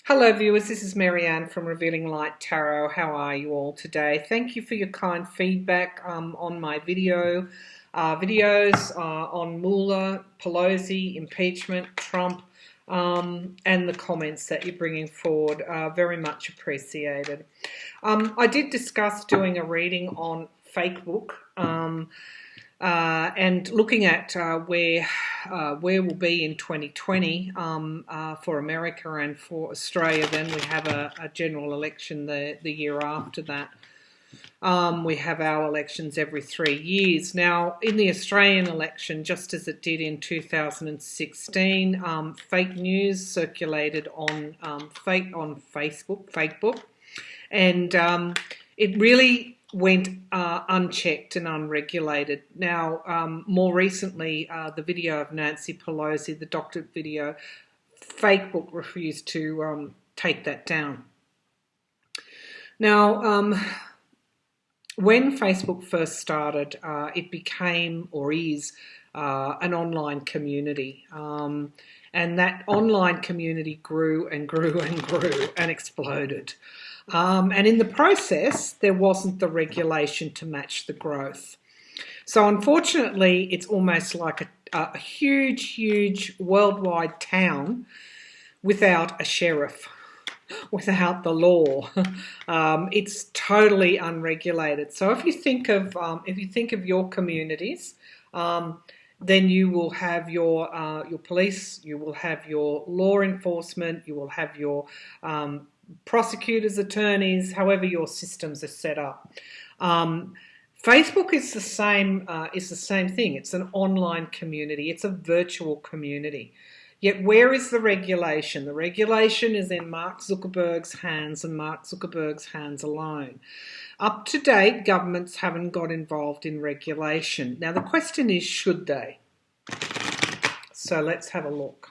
Hello viewers, this is Marianne from Revealing Light Tarot. How are you all today? Thank you for your kind feedback on my videos on Mueller, Pelosi, impeachment, Trump, and the comments that you're bringing forward. Very much appreciated. I did discuss doing a reading on Fakebook. And looking at where we'll be in 2020 for America and for Australia. Then we have a general election the year after that. We have our elections every 3 years. Now, in the Australian election, just as it did in 2016, fake news circulated on Facebook, Fakebook, and it really went unchecked and unregulated. Now, more recently, the video of Nancy Pelosi, the doctored video, Fakebook refused to take that down. Now, when Facebook first started, it became or is an online community. And that online community grew and grew and grew and exploded. And in the process, there wasn't the regulation to match the growth. So unfortunately, it's almost like a huge worldwide town without a sheriff, without the law. It's totally unregulated. So if you think of your communities, then you will have your police, you will have your law enforcement, you will have your prosecutors, attorneys, however your systems are set up. Facebook is the same thing. It's an online community. It's a virtual community. Yet where is the regulation? The regulation is in Mark Zuckerberg's hands and Mark Zuckerberg's hands alone. Up to date, governments haven't got involved in regulation. Now the question is, should they? So let's have a look.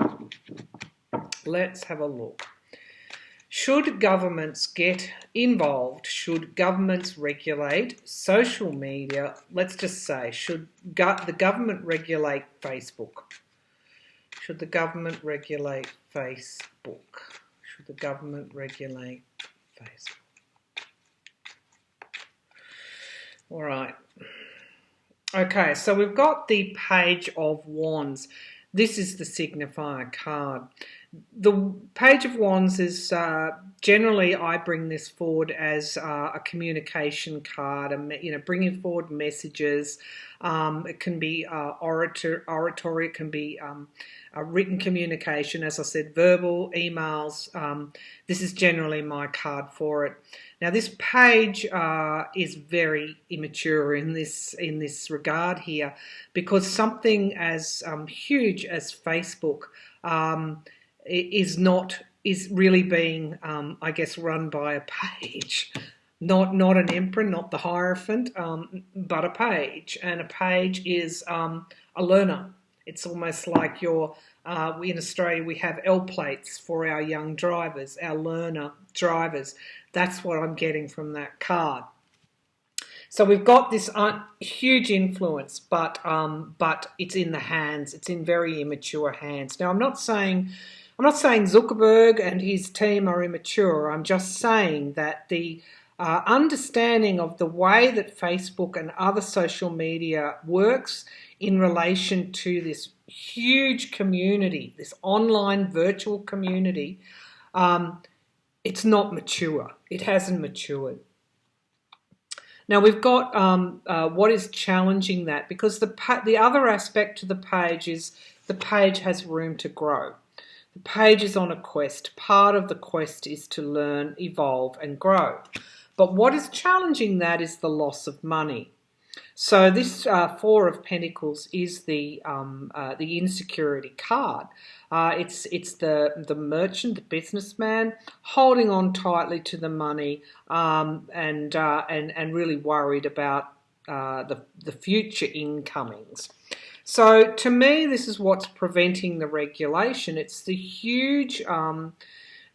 Should governments get involved? Should governments regulate social media? Let's just say, should the government regulate Facebook? Should the government regulate Facebook? Should the government regulate Facebook? All right. Okay, so we've got the Page of Wands. This is the signifier card. The Page of Wands is generally, I bring this forward as a communication card, bringing forward messages. It can be oratory, it can be a written communication, as I said, verbal, emails. This is generally my card for it. Now, this page is very immature in this regard here, because something as huge as Facebook is really being, I guess, run by a page, not an emperor, not the Hierophant, but a page. And a page is a learner. It's almost like in Australia we have L plates for our young drivers, our learner drivers. That's what I'm getting from that card. So we've got this huge influence, but it's in the hands. It's in very immature hands. Now, I'm not saying Zuckerberg and his team are immature. I'm just saying that the understanding of the way that Facebook and other social media works in relation to this huge community, this online virtual community, it's not mature. It hasn't matured. Now we've got what is challenging that, because the other aspect to the page is the page has room to grow. The page is on a quest. Part of the quest is to learn, evolve and grow. But what is challenging that is the loss of money. So this Four of Pentacles is the insecurity card. It's the merchant, the businessman, holding on tightly to the money, and really worried about the future incomings. So to me, this is what's preventing the regulation. It's the huge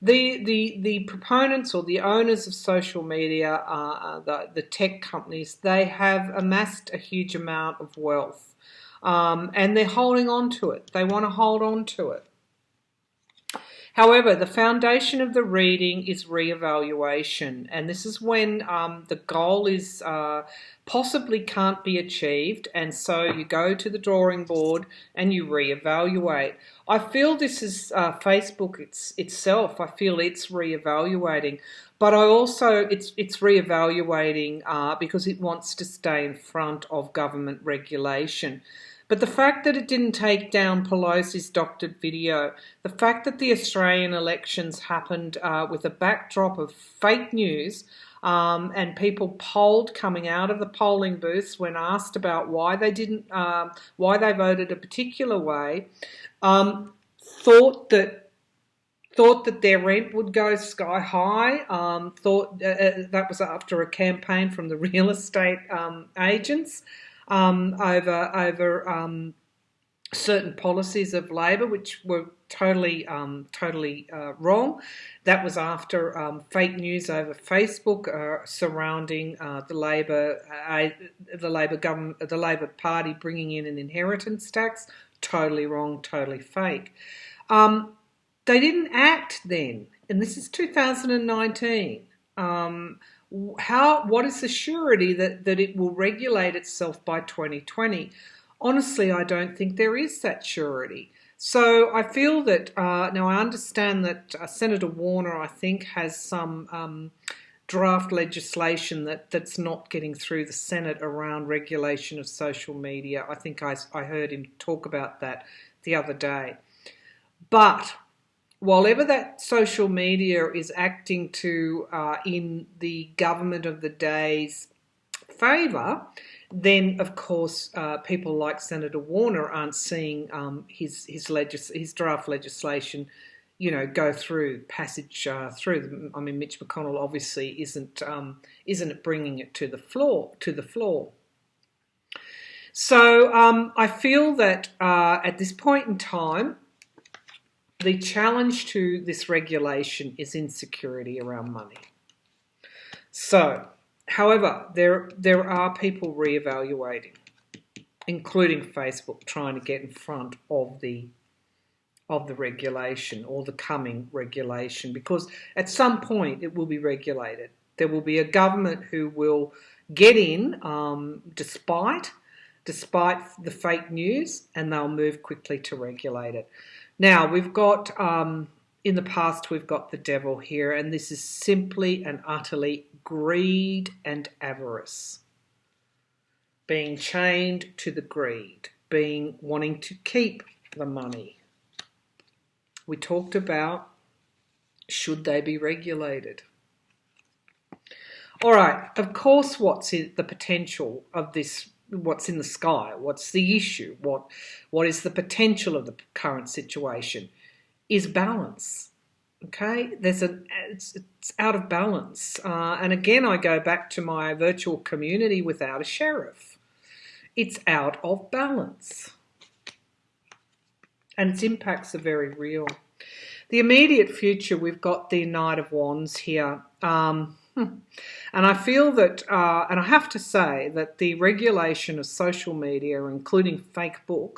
the proponents or the owners of social media, the tech companies, they have amassed a huge amount of wealth, and they're holding on to it. They want to hold on to it. However, the foundation of the reading is reevaluation, and this is when the goal is possibly can't be achieved, and so you go to the drawing board and you reevaluate. I feel this is Facebook itself. I feel it's reevaluating, but I also it's reevaluating because it wants to stay in front of government regulation. But the fact that it didn't take down Pelosi's doctored video, the fact that the Australian elections happened with a backdrop of fake news and people polled coming out of the polling booths when asked about why they why they voted a particular way, thought that their rent would go sky high. Thought that was after a campaign from the real estate agents. Over certain policies of Labor, which were totally wrong. That was after fake news over Facebook surrounding the Labor Party bringing in an inheritance tax. Totally wrong, totally fake. They didn't act then, and this is 2019. What is the surety that it will regulate itself by 2020? Honestly, I don't think there is that surety. So I feel that, now I understand that Senator Warner, I think, has some draft legislation that's not getting through the Senate around regulation of social media. I think I heard him talk about that the other day. But while ever that social media is acting to in the government of the day's favour, then of course people like Senator Warner aren't seeing his draft legislation, go through passage through. I mean, Mitch McConnell obviously isn't bringing it to the floor. So I feel that at this point in time, the challenge to this regulation is insecurity around money. So, however, there are people reevaluating, including Facebook, trying to get in front of the regulation or the coming regulation, because at some point it will be regulated. There will be a government who will get in despite the fake news, and they'll move quickly to regulate it. Now, we've got, in the past, we've got the devil here, and this is simply and utterly greed and avarice. Being chained to the greed, wanting to keep the money. We talked about, should they be regulated? All right, of course, what's the potential of this? What's in the sky? What's the issue? What is the potential of the current situation? Is balance. Okay, it's out of balance. And again, I go back to my virtual community without a sheriff. It's out of balance. And its impacts are very real. The immediate future, we've got the Knight of Wands here. And I feel that, and I have to say that the regulation of social media, including Fakebook,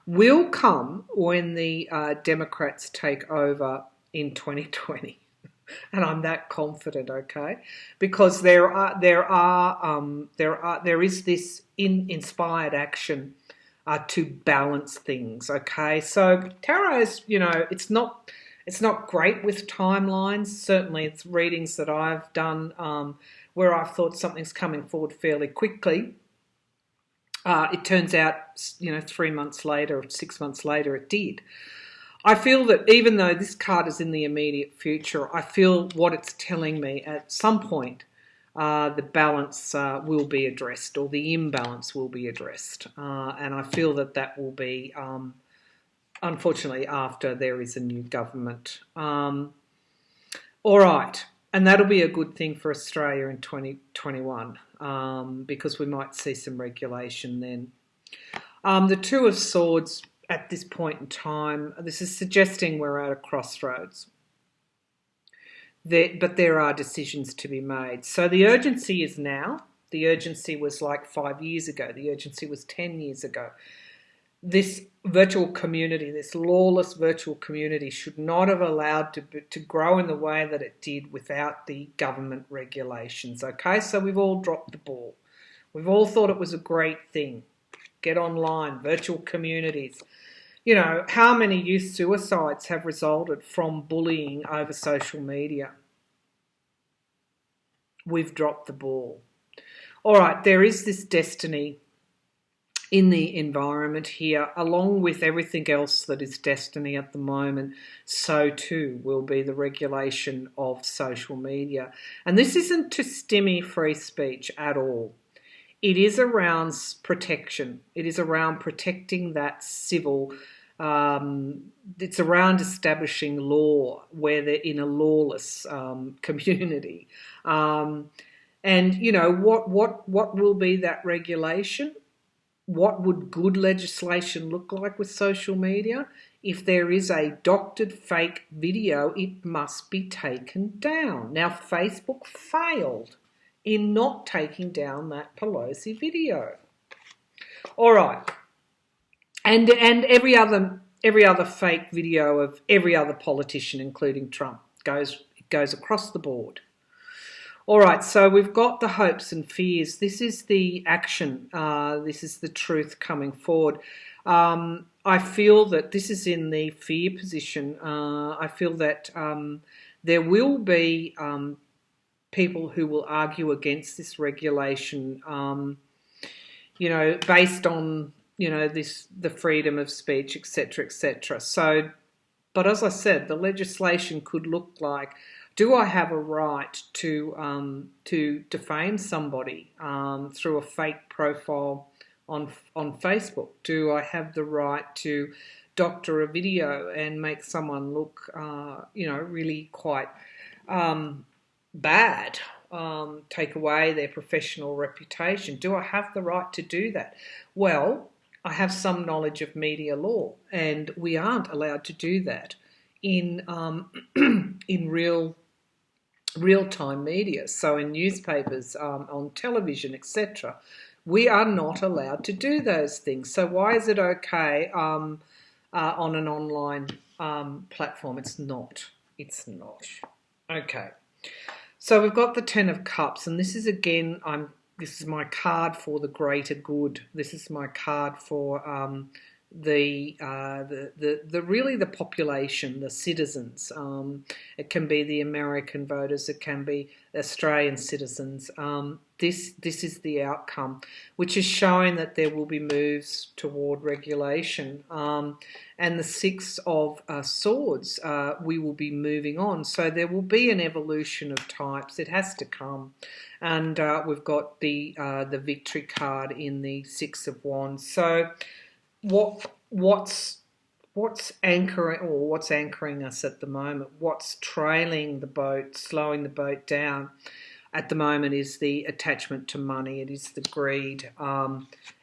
will come when the Democrats take over in 2020. And I'm that confident, okay? Because there is this inspired action to balance things, okay? So tarot is, it's not great with timelines. Certainly it's readings that I've done where I've thought something's coming forward fairly quickly. It turns out, 3 months later or 6 months later, it did. I feel that even though this card is in the immediate future, I feel what it's telling me at some point the balance will be addressed, or the imbalance will be addressed. And I feel that will be, unfortunately, after there is a new government. All right. And that'll be a good thing for Australia in 2021 because we might see some regulation then. The Two of Swords at this point in time, this is suggesting we're at a crossroads. But there are decisions to be made. So the urgency is now. The urgency was like 5 years ago. The urgency was 10 years ago. this virtual community, this lawless virtual community, should not have allowed to grow in the way that it did without the government regulations. Okay, so we've all dropped the ball. We've all thought it was a great thing. Get online, virtual communities. You know, how many youth suicides have resulted from bullying over social media? We've dropped the ball. All right, there is this destiny in the environment here, along with everything else that is destiny at the moment. So too will be the regulation of social media. And this isn't to stymie free speech at all. It is around protection. It is around protecting that civil. It's around establishing law where they're in a lawless community. And you know what will be that regulation? What would good legislation look like with social media? If there is a doctored fake video, it must be taken down. Now, Facebook failed in not taking down that Pelosi video. All right. And every other fake video of every other politician, including Trump, goes across the board. All right, so we've got the hopes and fears. This is the action. This is the truth coming forward. I feel that this is in the fear position. I feel that there will be people who will argue against this regulation, you know, based on, you know, the freedom of speech, etc., etc. So, but as I said, the legislation could look like, do I have a right to defame somebody through a fake profile on Facebook? Do I have the right to doctor a video and make someone look, you know, really quite bad, take away their professional reputation? Do I have the right to do that? Well, I have some knowledge of media law, and we aren't allowed to do that in in real-time media, so in newspapers, on television, etc. We are not allowed to do those things. So why is it okay on an online platform? It's not. It's not. Okay. So we've got the Ten of Cups, and this is again, this is my card for the greater good. This is my card for the really the population, the citizens. It can be the American voters, it can be Australian citizens. This is the outcome, which is showing that there will be moves toward regulation. And the Six of Swords, we will be moving on. So there will be an evolution of types. It has to come. And we've got the victory card in the Six of Wands. So what's anchoring us at the moment? What's trailing the boat, slowing the boat down at the moment is the attachment to money. It is the greed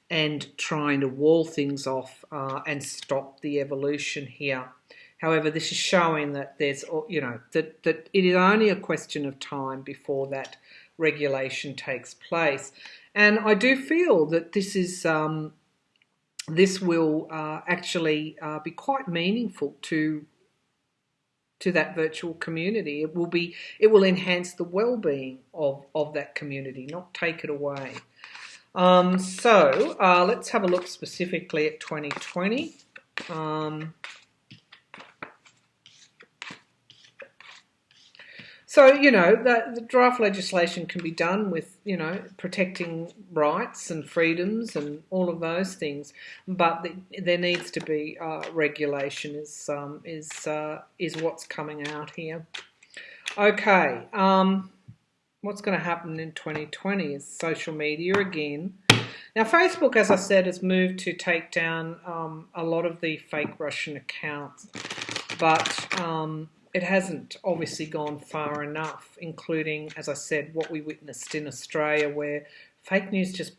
and trying to wall things off and stop the evolution here. However, this is showing that there's, you know, that it is only a question of time before that regulation takes place. And I do feel that this is this will actually be quite meaningful to that virtual community. It will enhance the well-being of that community, not take it away. So let's have a look specifically at 2020. So, you know, the draft legislation can be done with, you know, protecting rights and freedoms and all of those things, but there needs to be regulation is what's coming out here. Okay, what's going to happen in 2020 is social media again. Now, Facebook, as I said, has moved to take down a lot of the fake Russian accounts, but it hasn't obviously gone far enough, including, as I said, what we witnessed in Australia, where fake news just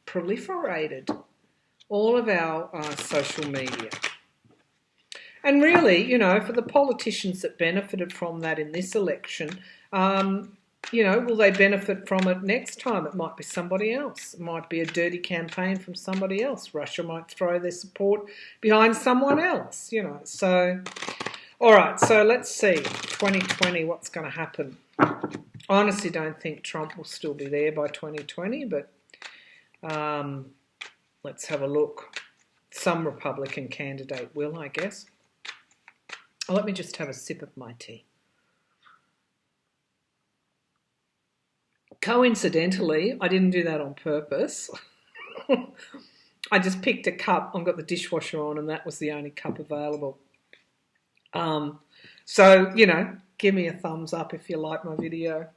proliferated all of our social media. And really, you know, for the politicians that benefited from that in this election, will they benefit from it next time? It might be somebody else. It might be a dirty campaign from somebody else. Russia might throw their support behind someone else, So, all right, so let's see. 2020, what's going to happen? I honestly don't think Trump will still be there by 2020, but let's have a look. Some Republican candidate will, I guess. Let me just have a sip of my tea. Coincidentally, I didn't do that on purpose. I just picked a cup. I've got the dishwasher on, and that was the only cup available. So, give me a thumbs up if you like my video.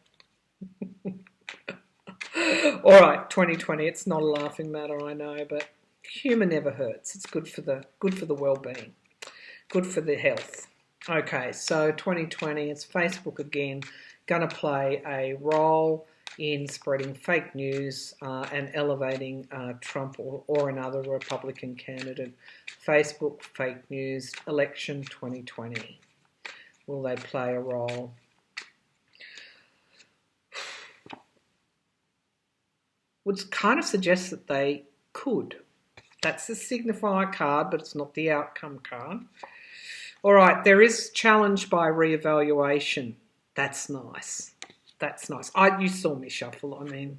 All right, 2020. It's not a laughing matter, I know, but humour never hurts. It's good for the well-being, good for the health. Okay, so 2020. It's Facebook again, going to play a role in spreading fake news and elevating Trump or another Republican candidate. Facebook, fake news, election 2020. Will they play a role? Would kind of suggest that they could. That's the signifier card, but it's not the outcome card. All right, there is challenge by reevaluation. That's nice. That's nice. You saw me shuffle. I mean,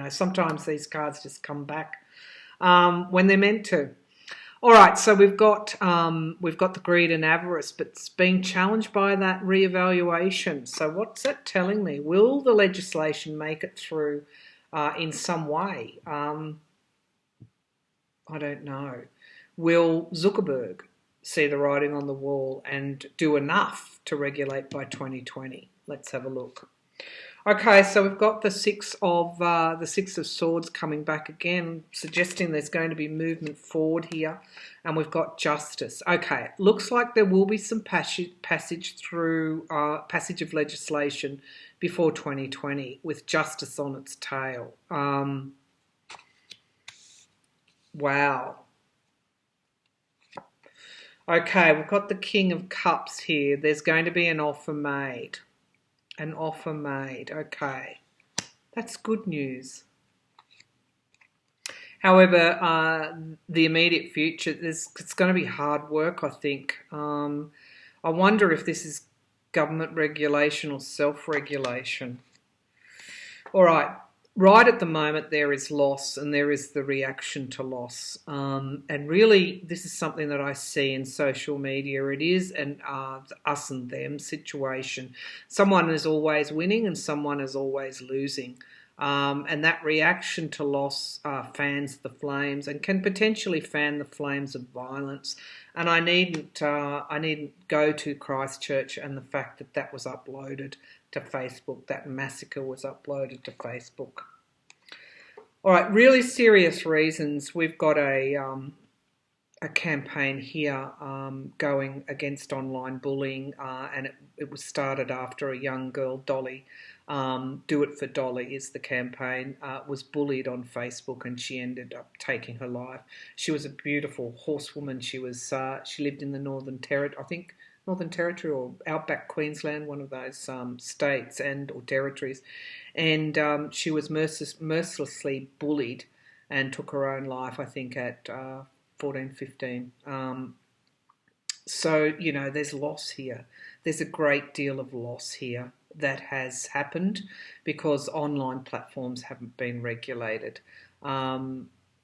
sometimes these cards just come back when they're meant to. All right, so we've got the greed and avarice, but it's being challenged by that reevaluation. So what's that telling me? Will the legislation make it through in some way? I don't know. Will Zuckerberg see the writing on the wall and do enough to regulate by 2020? Let's have a look. Okay, so we've got the Six of Swords coming back again, suggesting there's going to be movement forward here, and we've got Justice. Okay, looks like there will be some passage of legislation before 2020 with Justice on its tail. Wow. Okay, we've got the King of Cups here. There's going to be an offer made. An offer made. Okay. That's good news. However, the immediate future, it's going to be hard work, I think. I wonder if this is government regulation or self-regulation. All right. Right at the moment, there is loss and there is the reaction to loss. And really, this is something that I see in social media. It is an us and them situation. Someone is always winning and someone is always losing. And that reaction to loss fans the flames and can potentially fan the flames of violence. And I needn't go to Christchurch and the fact that was uploaded to Facebook. That massacre was uploaded to Facebook. All right, really serious reasons. We've got a campaign here going against online bullying, and it was started after a young girl, Dolly. Do It for Dolly is the campaign. Was bullied on Facebook, and she ended up taking her life. She was a beautiful horsewoman. She lived in the Northern Territory, or outback Queensland, one of those states or territories, and she was mercilessly bullied and took her own life, I think, at 14, 15. So, there's loss here. There's a great deal of loss here that has happened because online platforms haven't been regulated.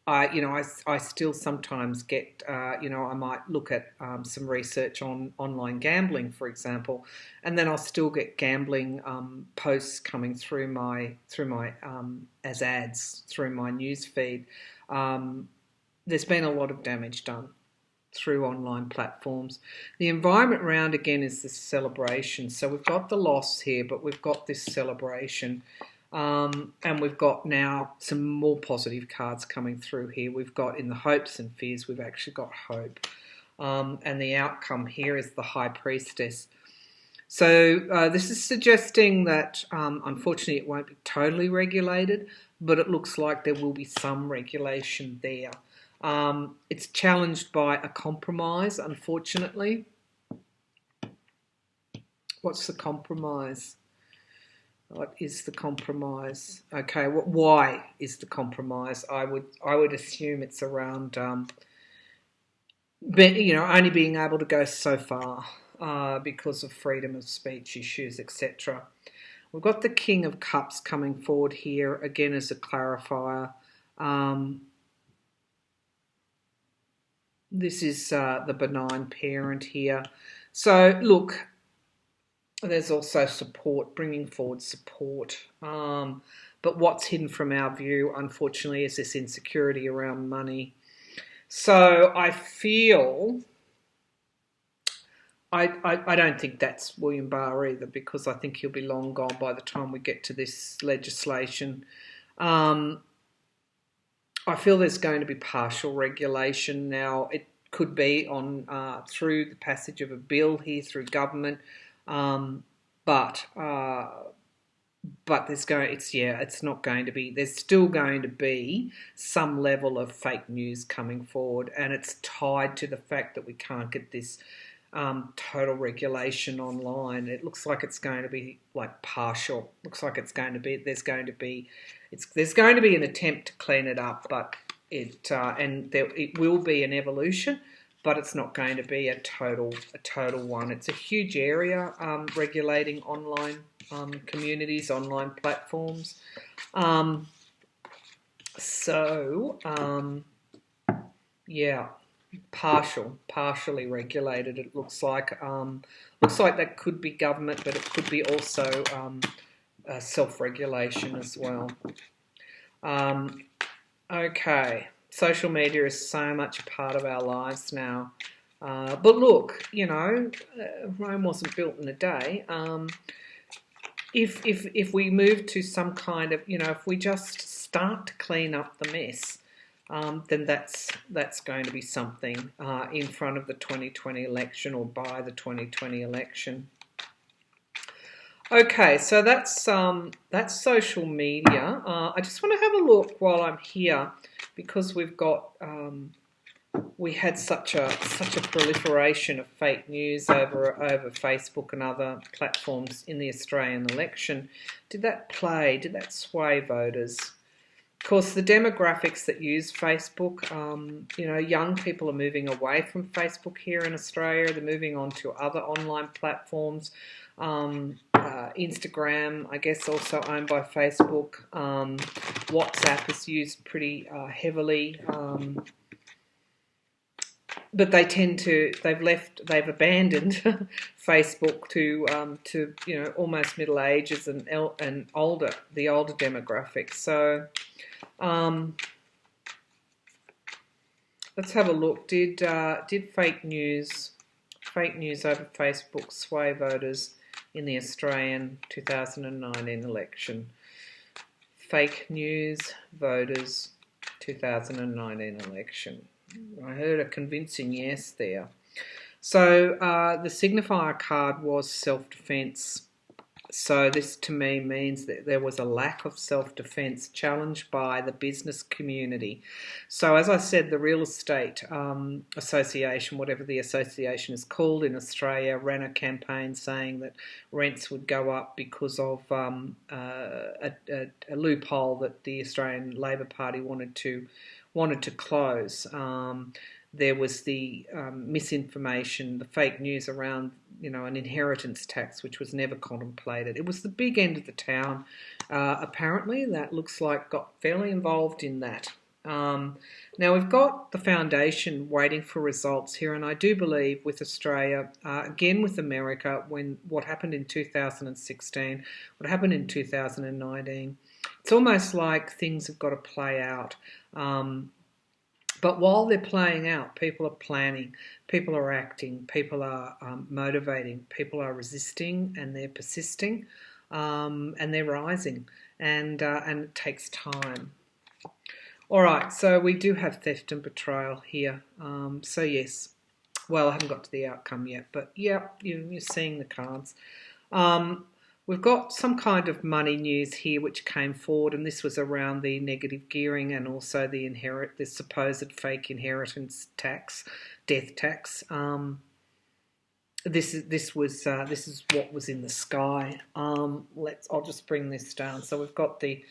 I still sometimes get, I might look at some research on online gambling, for example, and then I'll still get gambling posts coming through my as ads through my news feed. There's been a lot of damage done through online platforms. The environment round again is this celebration. So we've got the loss here, but we've got this celebration. And we've got now some more positive cards coming through here. We've got in the hopes and fears, we've actually got hope. And the outcome here is the High Priestess. So this is suggesting that, unfortunately, it won't be totally regulated, but it looks like there will be some regulation there. It's challenged by a compromise, unfortunately. What's the compromise? What is the compromise? Okay, why is the compromise? I would assume it's around, only being able to go so far because of freedom of speech issues, etc. We've got the King of Cups coming forward here again as a clarifier. This is the benign parent here. So look, there's also support, bringing forward support. But what's hidden from our view, unfortunately, is this insecurity around money. So I feel, I don't think that's William Barr either, because I think he'll be long gone by the time we get to this legislation. I feel there's going to be partial regulation now. It could be on through the passage of a bill here through government, but it's not going to be. There's still going to be some level of fake news coming forward, and it's tied to the fact that we can't get this total regulation online. It looks like it's going to be like partial. Looks like there's going to be an attempt to clean it up, but it will be an evolution, but it's not going to be a total one. It's a huge area, regulating online communities, online platforms. Yeah, partially regulated. It looks like that could be government, but it could be also self-regulation as well. Okay, social media is so much a part of our lives now. But look, Rome wasn't built in a day. If we move to some kind of, if we just start to clean up the mess, then that's going to be something in front of the 2020 election or by the 2020 election. Okay, so that's social media. I just want to have a look while I'm here, because we had such a proliferation of fake news over Facebook and other platforms in the Australian election. Did that sway voters? Of course, the demographics that use Facebook, young people are moving away from Facebook here in Australia. They're moving on to other online platforms. Instagram, I guess, also owned by Facebook. WhatsApp is used pretty heavily. But they've abandoned Facebook to almost middle ages and older demographics. So let's have a look. Did fake news over Facebook sway voters in the Australian 2019 election? Fake news voters 2019 election. I heard a convincing yes there. So the signifier card was self-defence. So this to me means that there was a lack of self-defence challenged by the business community. So as I said, the Real Estate Association, whatever the association is called in Australia, ran a campaign saying that rents would go up because of a loophole that the Australian Labor Party wanted to close. There was the misinformation, the fake news around, an inheritance tax, which was never contemplated. It was the big end of the town, apparently, that looks like got fairly involved in that. Now we've got the foundation waiting for results here, and I do believe with Australia, again with America, when what happened in 2016, what happened in 2019, it's almost like things have got to play out. But while they're playing out, people are planning, people are acting, people are motivating, people are resisting, and they're persisting, and they're rising, and it takes time. All right, so we do have theft and betrayal here. So yes, well, I haven't got to the outcome yet, but yeah, you're seeing the cards. We've got some kind of money news here which came forward, and this was around the negative gearing and also the supposed fake inheritance tax, death tax. this is what was in the sky. I'll just bring this down. So we've got the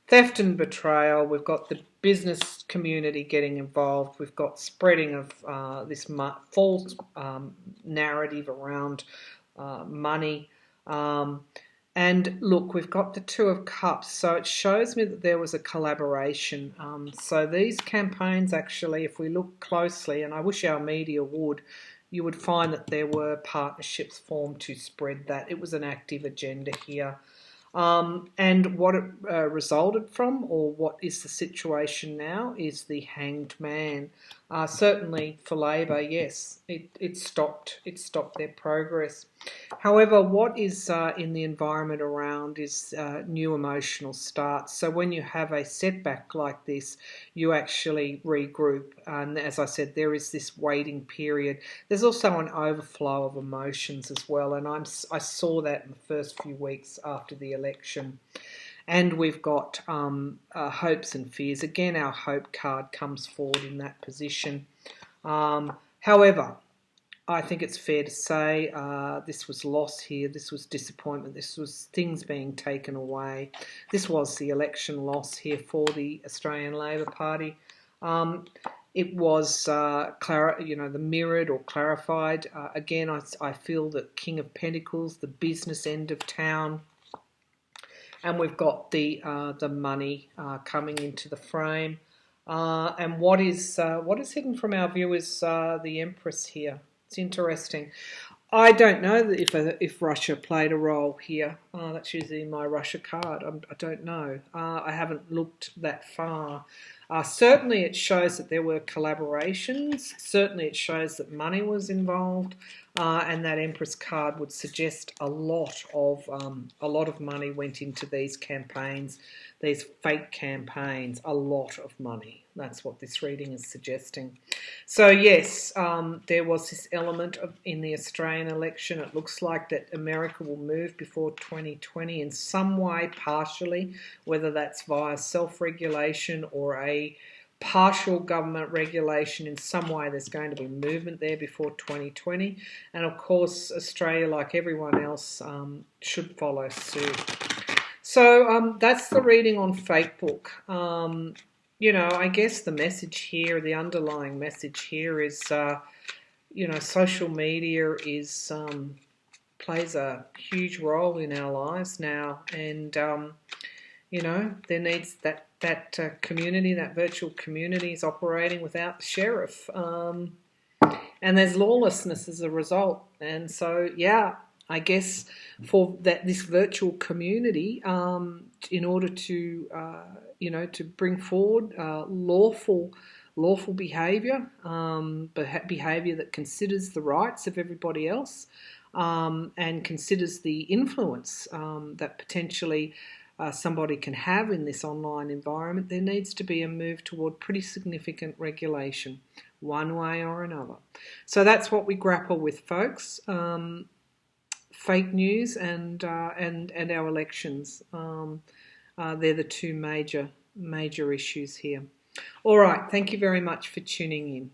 theft and betrayal. We've got the business community getting involved. We've got spreading of this false narrative around money. And look, we've got the Two of Cups, so it shows me that there was a collaboration. So these campaigns actually, if we look closely, and I wish our media would, you would find that there were partnerships formed to spread that. It was an active agenda here. And what it resulted from, or what is the situation now, is the Hanged Man. Certainly for Labor, yes, it stopped their progress. However, what is in the environment around is new emotional starts. So when you have a setback like this, you actually regroup. And as I said, there is this waiting period. There's also an overflow of emotions as well, and I saw that in the first few weeks after the election. And we've got hopes and fears. Again, our hope card comes forward in that position. However, I think it's fair to say this was loss here, this was disappointment, this was things being taken away. This was the election loss here for the Australian Labor Party. It was, the mirrored or clarified. Again, I feel that King of Pentacles, the business end of town, and we've got the money coming into the frame. And what is hidden from our view is the Empress here. It's interesting. I don't know if Russia played a role here. That's usually my Russia card. I don't know. I haven't looked that far. Certainly it shows that there were collaborations. Certainly it shows that money was involved. And that Empress card would suggest a lot of money went into these campaigns, these fake campaigns, a lot of money. That's what this reading is suggesting. So yes, there was this element in the Australian election. It looks like that America will move before 2020 in some way, partially, whether that's via self-regulation or a partial government regulation. In some way there's going to be movement there before 2020, and of course Australia, like everyone else, should follow suit. So that's the reading on Fakebook. I guess the message here, the underlying message here is social media is plays a huge role in our lives now, and there needs that community, that virtual community is operating without the sheriff. And there's lawlessness as a result. And so, yeah, I guess for this virtual community, in order to, to bring forward lawful behaviour, behaviour that considers the rights of everybody else, and considers the influence that potentially somebody can have in this online environment, there needs to be a move toward pretty significant regulation, one way or another. So that's what we grapple with, folks. Fake news and our elections. They're the two major issues here. All right, thank you very much for tuning in.